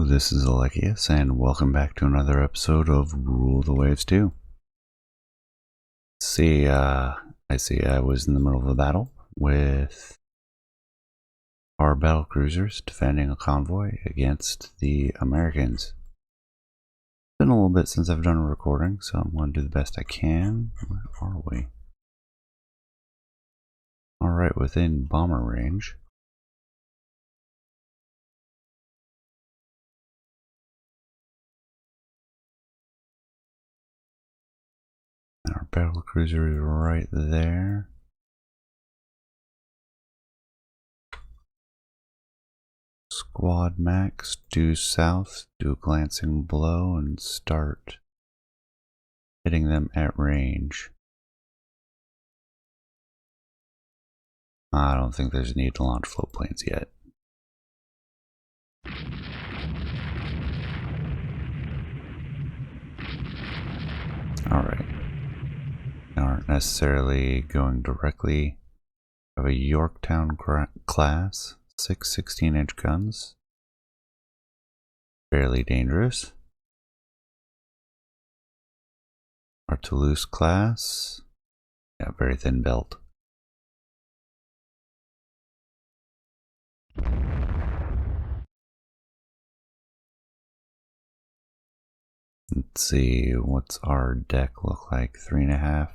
this is Alexius, and welcome back to another episode of Rule the Waves 2. I was in the middle of a battle with our battle cruisers defending a convoy against the Americans. It's been a little bit since I've done a recording, so I'm going to do the best I can. Where are we? Alright, within bomber range. Our battle cruiser is right there. Squad max, due south, do a glancing blow, and start hitting them at range. I don't think there's a need to launch float planes yet. Alright. Aren't necessarily going directly. We have a Yorktown class, 6 16-inch guns. Fairly dangerous. Our Toulouse class, yeah, very thin belt. Let's see, what's our deck look like? 3.5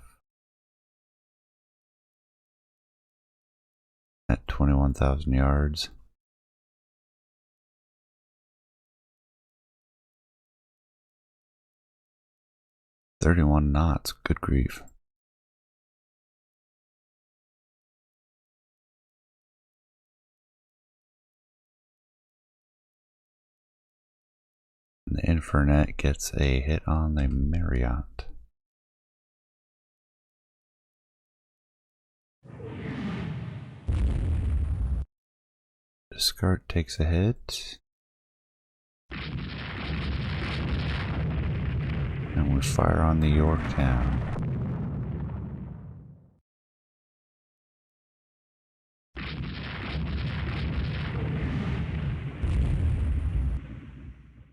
at 21,000 yards. "31 knots, good grief." And the Infernet gets a hit on the Marriott. Descartes takes a hit. And we fire on the Yorktown.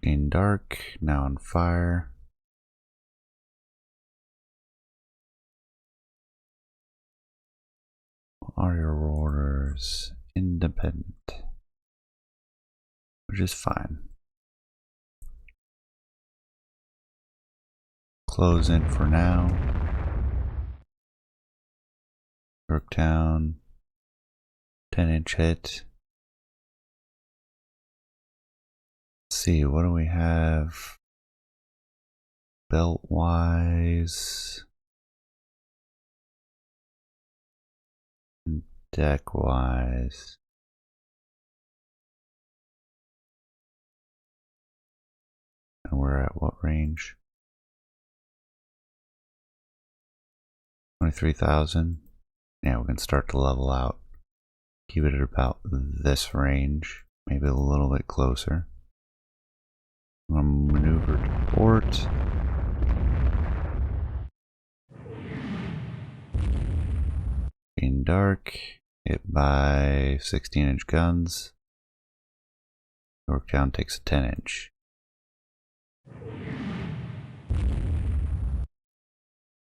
Being dark, now on fire. What are your orders? Independent. Which is fine. Close in for now. Yorktown, 10-inch hit. Let's see, what do we have belt wise and deck wise? And we're at what range? 23,000. Yeah, we can start to level out. Keep it at about this range, maybe a little bit closer. I'm gonna maneuver to port. Being dark, hit by 16-inch guns. Yorktown takes a 10-inch.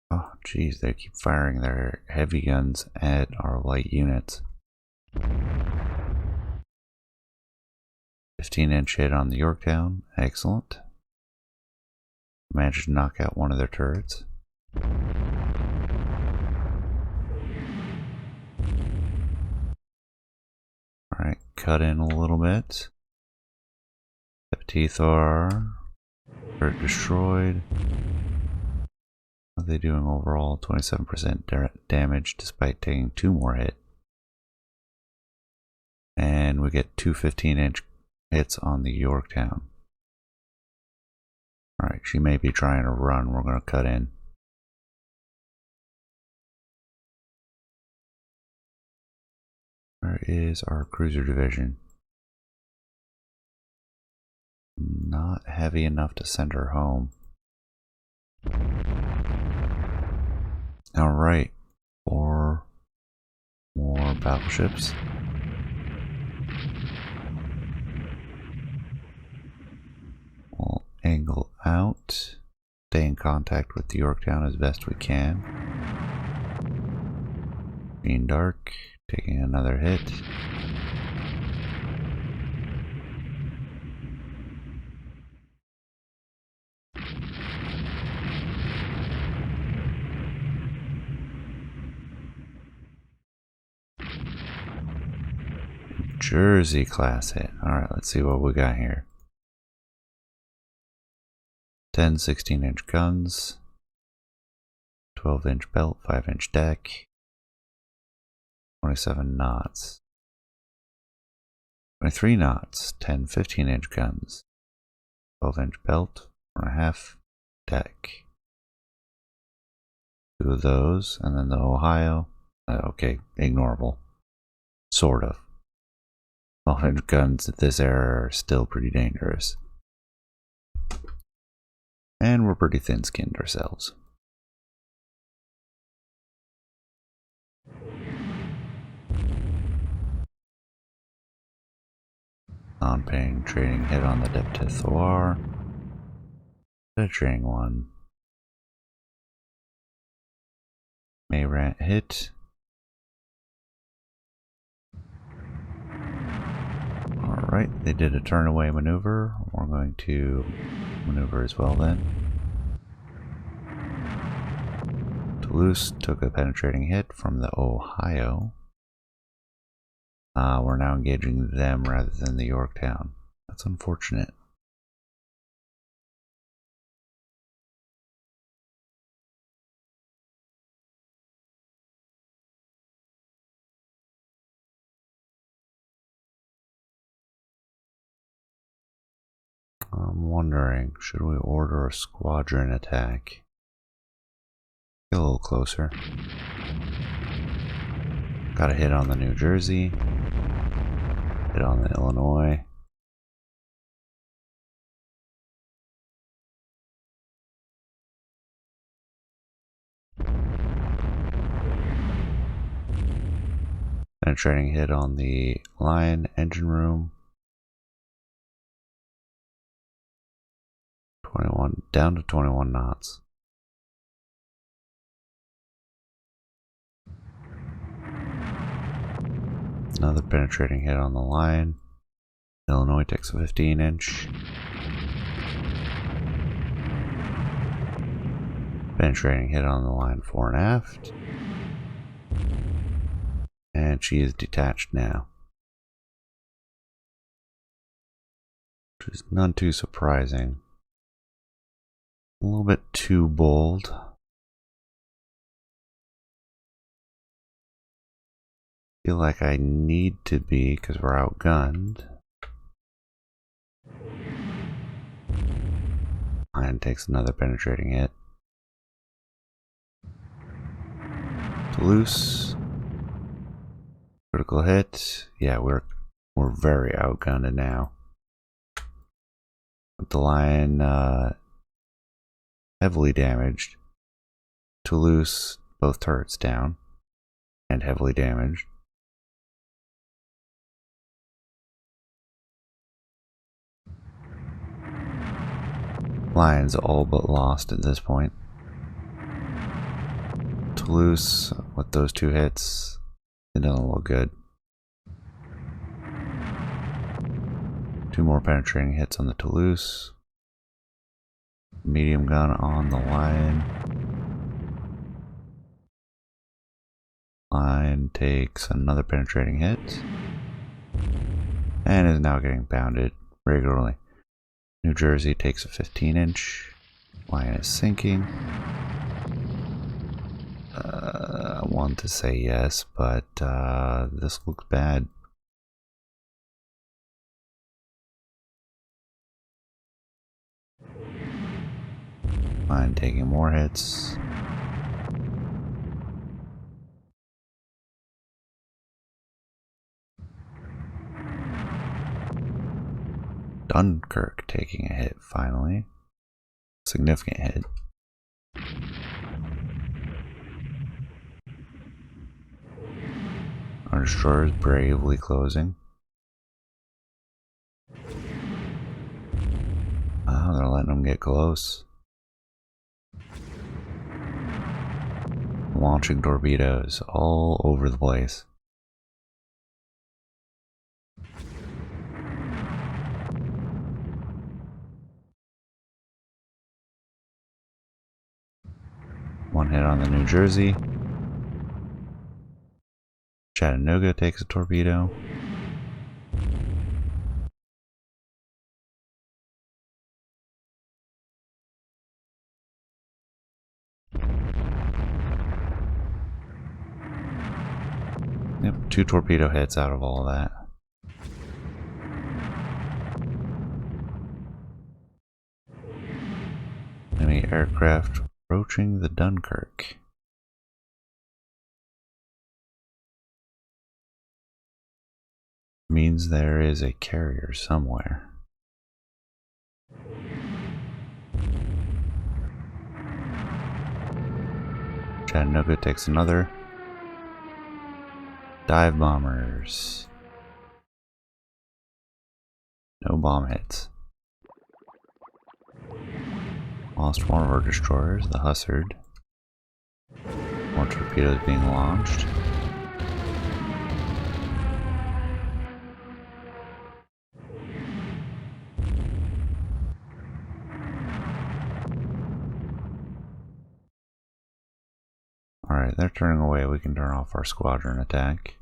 Oh, geez, they keep firing their heavy guns at our light units. 15-inch hit on the Yorktown, excellent. Managed to knock out one of their turrets. Alright, cut in a little bit. Septithor, turret destroyed. What are they doing overall? 27% damage despite taking 2 more hits. And we get 2 15-inch hits on the Yorktown. Alright, she may be trying to run. We're going to cut in. Where is our cruiser division? Not heavy enough to send her home. Alright, 4 more battleships. stay in contact with the Yorktown as best we can. Being dark, taking another hit. Jersey class hit. Alright, let's see what we got here. 10 16-inch guns, 12-inch belt, 5-inch deck, 27 knots, 23 knots, 10 15-inch guns, 12-inch belt, 4.5 deck. 2 of those, and then the Ohio. Okay, ignorable. Sort of. 12-inch guns at this era are still pretty dangerous. And we're pretty thin-skinned ourselves. Non-penetrating hit on the Deptithoir. Penetrating one. Mayrant hit. Alright, they did a turn away maneuver. We're going to maneuver as well then. Toulouse took a penetrating hit from the Ohio. We're now engaging them rather than the Yorktown. That's unfortunate. I'm wondering, should we order a squadron attack? Get a little closer. Got a hit on the New Jersey. Hit on the Illinois. Penetrating hit on the Lion engine room. 21 down to 21 knots. Another penetrating hit on the Lion. Illinois takes a 15-inch. Penetrating hit on the Lion fore and aft. And she is detached now. Which is none too surprising. A little bit too bold. Feel like I need to be because we're outgunned. Lion takes another penetrating hit. Toulouse. Critical hit. Yeah, we're very outgunned now. With the Lion heavily damaged. Toulouse, both turrets down and heavily damaged. Lion's all but lost at this point. Toulouse, with those 2 hits, it doesn't look good. 2 more penetrating hits on the Toulouse. Medium gun on the Lion. Lion takes another penetrating hit. And is now getting pounded regularly. New Jersey takes a 15-inch. Lion is sinking. I want to say yes, but this looks bad. Lion taking more hits. Dunkirk taking a hit finally. Significant hit. Our destroyer is bravely closing. Oh, they're letting them get close. launching torpedoes all over the place. One hit on the New Jersey. Chattanooga takes a torpedo. Yep, 2 torpedo hits out of all that. Enemy aircraft approaching the Dunkirk. Means there is a carrier somewhere. Chattanooga takes another. Dive bombers. No bomb hits. Lost one of our destroyers, the Hussard. More torpedoes being launched. Alright, they're turning away. We can turn off our squadron attack.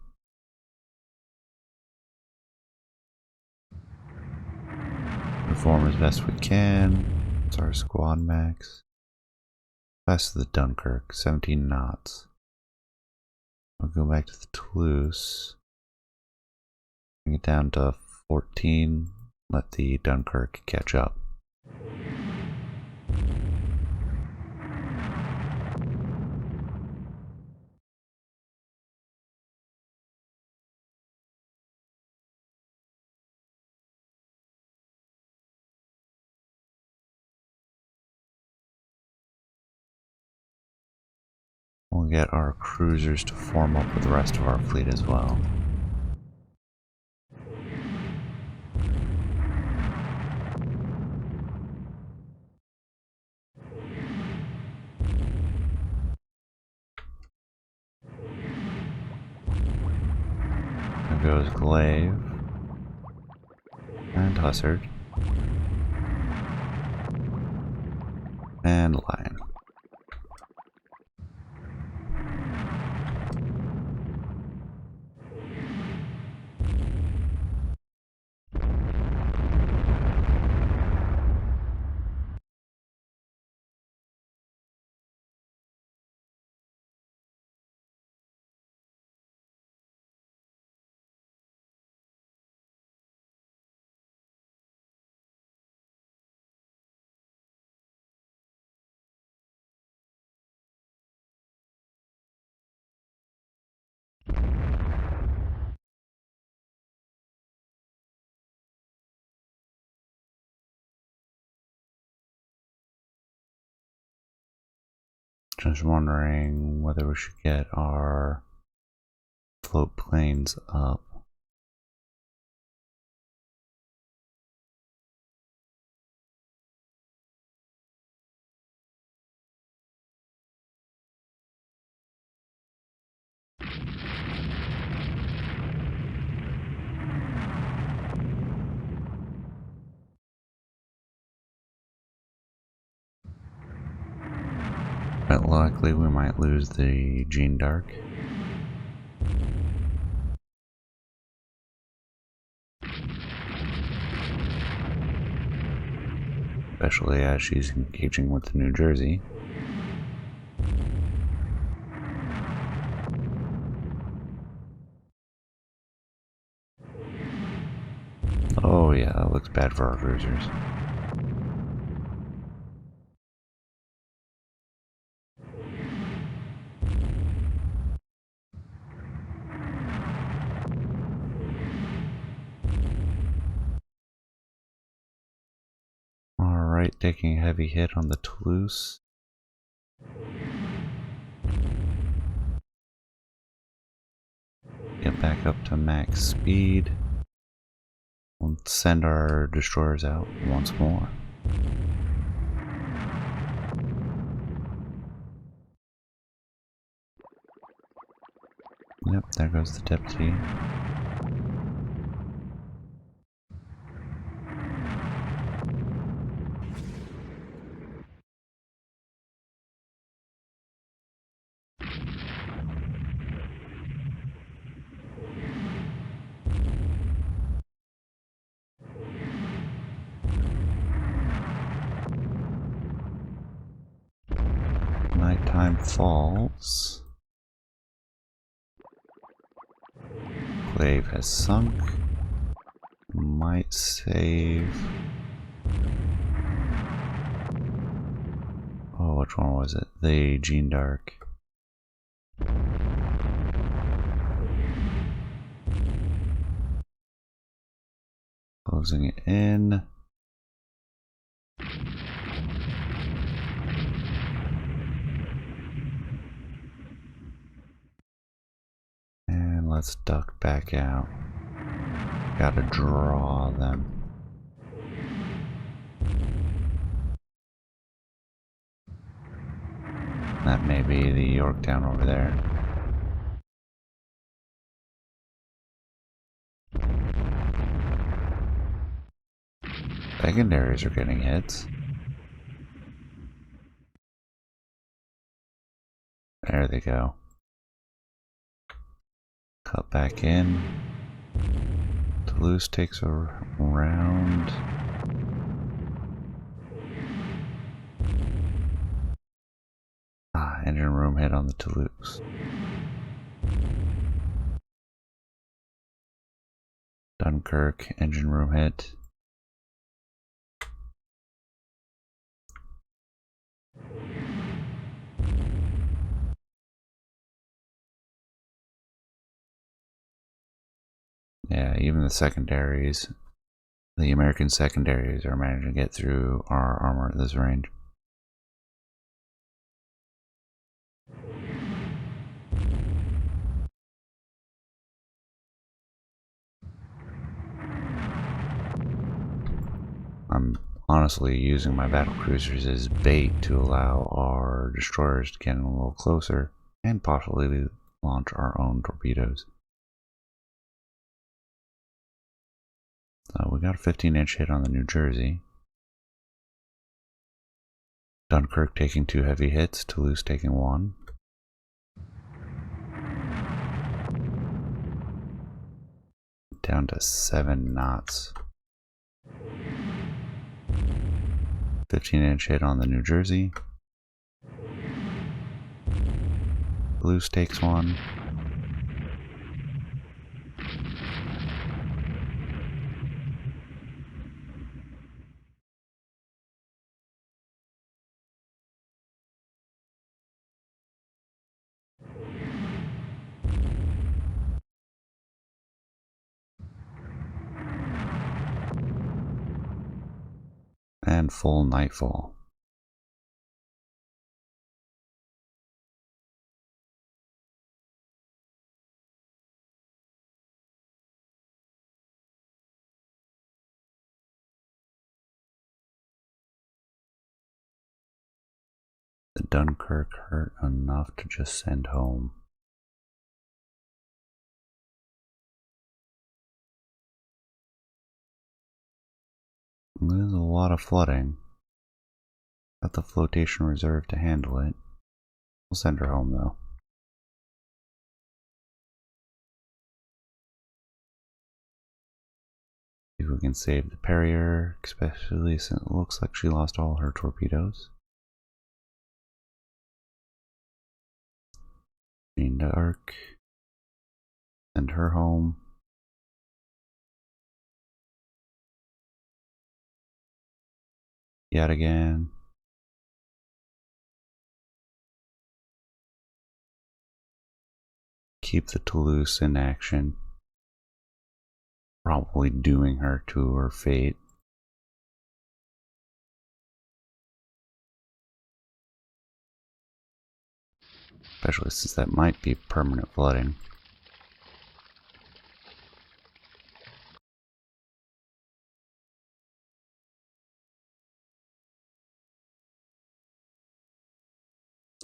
Reform as best we can. It's our squad max. Fast to the Dunkirk, 17 knots. We'll go back to the Toulouse. Bring it down to 14. Let the Dunkirk catch up. We'll get our cruisers to form up with the rest of our fleet as well. There goes Glaive and Hussard and Lion. Just wondering whether we should get our float planes up. But luckily we might lose the Jeune d'Arc. Especially as she's engaging with the New Jersey. Oh yeah, that looks bad for our cruisers. Alright, taking a heavy hit on the Toulouse. Get back up to max speed. We'll send our destroyers out once more. Yep, there goes the deputy. Nighttime falls. Glaive has sunk. Might save. Oh, which one was it? The Jeune Dark. Closing it in. And let's duck back out. Gotta draw them. That may be the Yorktown over there. Secondaries are getting hits. There they go. Cut back in. Toulouse takes a round. Ah, engine room hit on the Toulouse. Dunkirk, engine room hit. Yeah, even the secondaries, the American secondaries are managing to get through our armor at this range. I'm honestly using my battle cruisers as bait to allow our destroyers to get in a little closer and possibly launch our own torpedoes. So we got a 15-inch hit on the New Jersey. Dunkirk taking 2 heavy hits, Toulouse taking 1. Down to 7 knots. 15-inch hit on the New Jersey. Toulouse takes 1. And full nightfall. The Dunkirk hurt enough to just send home. There's a lot of flooding. Got the flotation reserve to handle it. We'll send her home though. See if we can save the Perrier, especially since it looks like she lost all her torpedoes. Jeune d'Arc. Send her home. Yet again. Keep the Toulouse in action. Probably dooming her to her fate. Especially since that might be permanent flooding.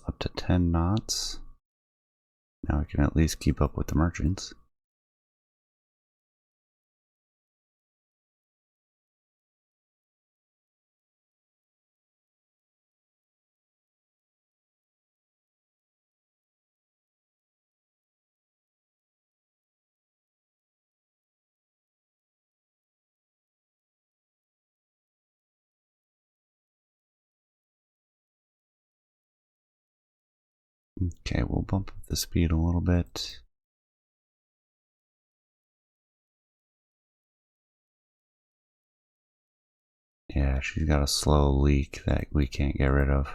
Up to 10 knots. Now we can at least keep up with the merchants. Okay, we'll bump up the speed a little bit. Yeah, she's got a slow leak that we can't get rid of.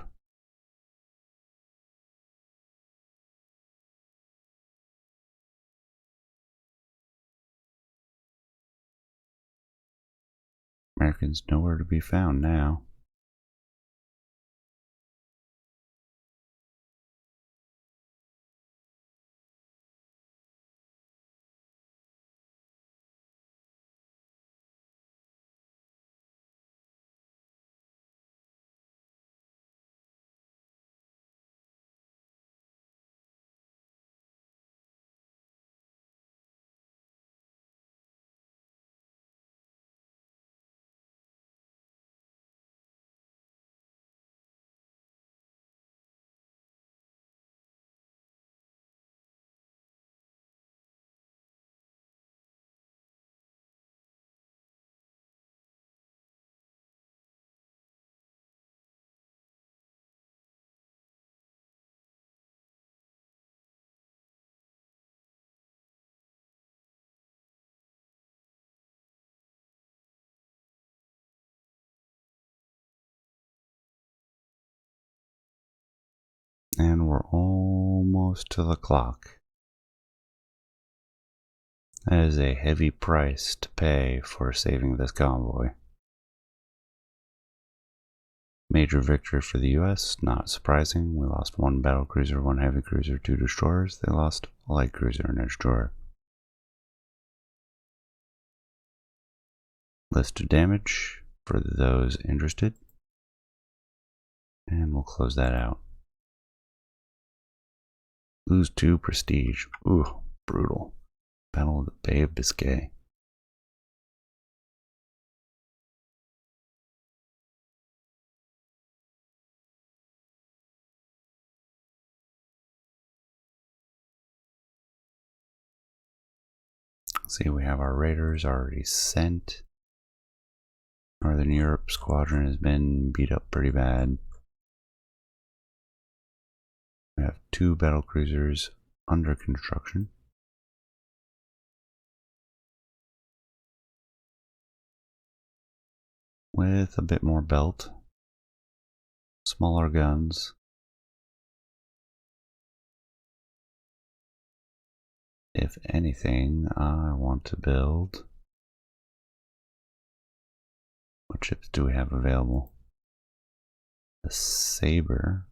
Americans nowhere to be found now. And we're almost to the clock. That is a heavy price to pay for saving this convoy. Major victory for the US, not surprising. We lost 1 battle cruiser, 1 heavy cruiser, 2 destroyers. They lost a light cruiser and a destroyer. List of damage for those interested. And we'll close that out. Lose 2 prestige. Ooh, brutal. Battle of the Bay of Biscay. See, we have our raiders already sent. Northern Europe squadron has been beat up pretty bad. We have 2 battle cruisers under construction. With a bit more belt. Smaller guns. If anything, I want to build. What ships do we have available? The Sabre,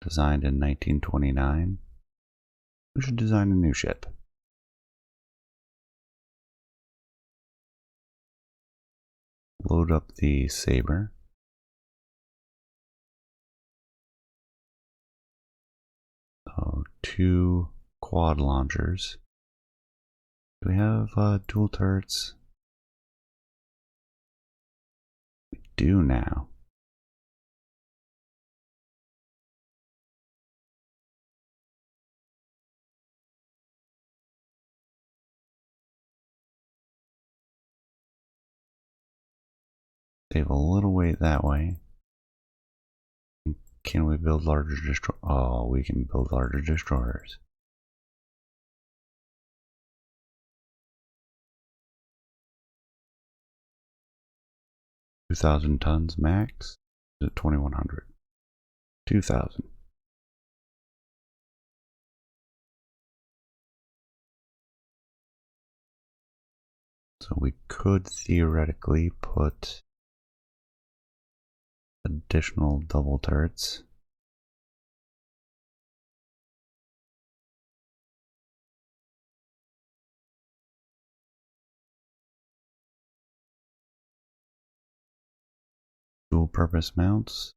designed in 1929. We should design a new ship. Load up the Sabre. So 2 quad launchers. Do we have dual turrets? We do now. Save a little weight that way. Can we build larger destroyers? Oh, we can build larger destroyers. $2,000 tons max? Is it 2,100? 2,000. So we could theoretically put additional double turrets. Dual purpose mounts.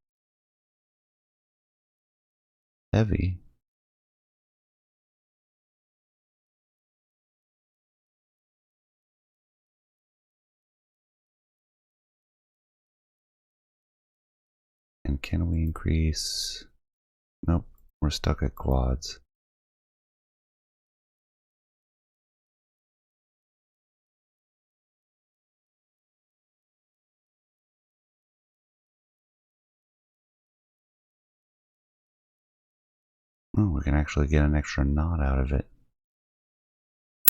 Heavy. can we increase? Nope, we're stuck at quads. Oh, we can actually get an extra knot out of it.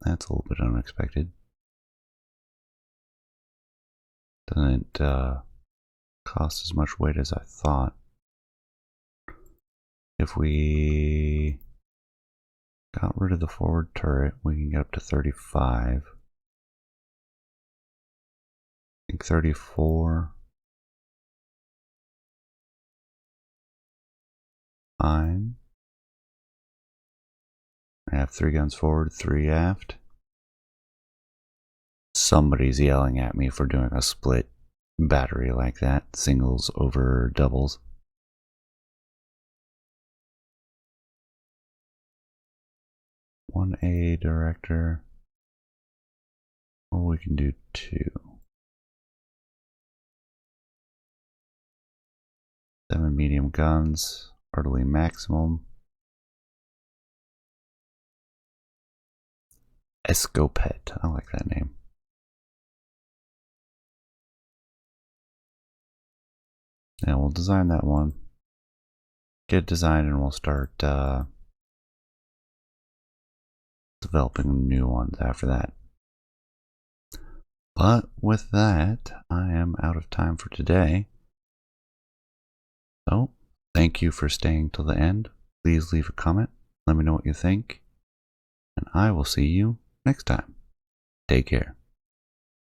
That's a little bit unexpected. Doesn't cost as much weight as I thought. If we got rid of the forward turret, we can get up to 35. I think 34. Fine. I have 3 guns forward, 3 aft. Somebody's yelling at me for doing a split battery like that. Singles over doubles. One A director. Or we can do 2. 7 medium guns. Artillery maximum. Escopette. I like that name. Yeah, we'll design that one. Get it designed and we'll start developing new ones after that. But with that, I am out of time for today. So, thank you for staying till the end. Please leave a comment. Let me know what you think. And I will see you next time. Take care.